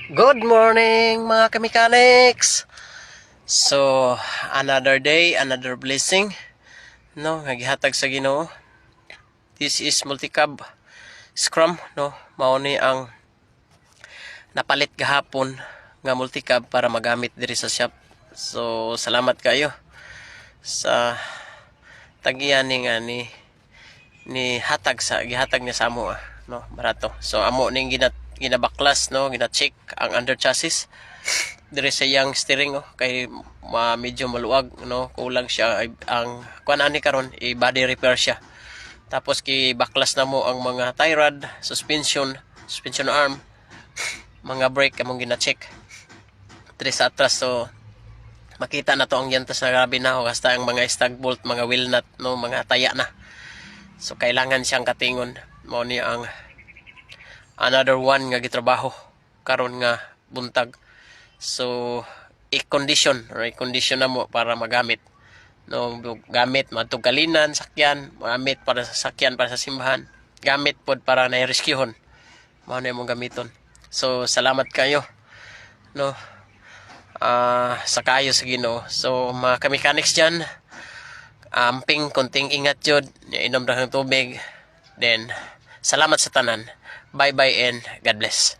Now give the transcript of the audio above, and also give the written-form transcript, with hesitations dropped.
Good morning mga kamechanics. So, another day, another blessing. No, nagihatag sa Ginoo. This is multicab scrum, no. Mao ni ang napalit gahapon nga multicab para magamit diri sa shop. So, salamat kayo sa tagiyan ni hatag sa gihatag niya sa amo, no, barato. So amo ning ginabaklas, no, gina-check ang under chassis dire sa yang steering, kay medyo maluwag, no, kulang siya ang kuan ani karon i-body repair siya. Tapos baklas na mo ang mga tie rod, suspension arm, mga brake among gina-check dire sa atras. So makita na to ang yantas na grabe na, hasta ang mga stag bolt, mga wheel nut, no, mga taya na. So kailangan siyang katingon. Mao ni ang another one nga gitrabaho karon nga buntag. So i-condition na mo para magamit. No, gamit madtong kalinan, sakyan, gamit para sa sakyan, para sa simbahan, gamit pod para na rescuehon. Mao na imong gamiton. So salamat kayo, no. Sa kayo sa Ginoo. So mga ka-mechanics dyan, amping konting ingat jud, inom ra ng tubig. Then salamat sa tanan. Bye bye and God bless.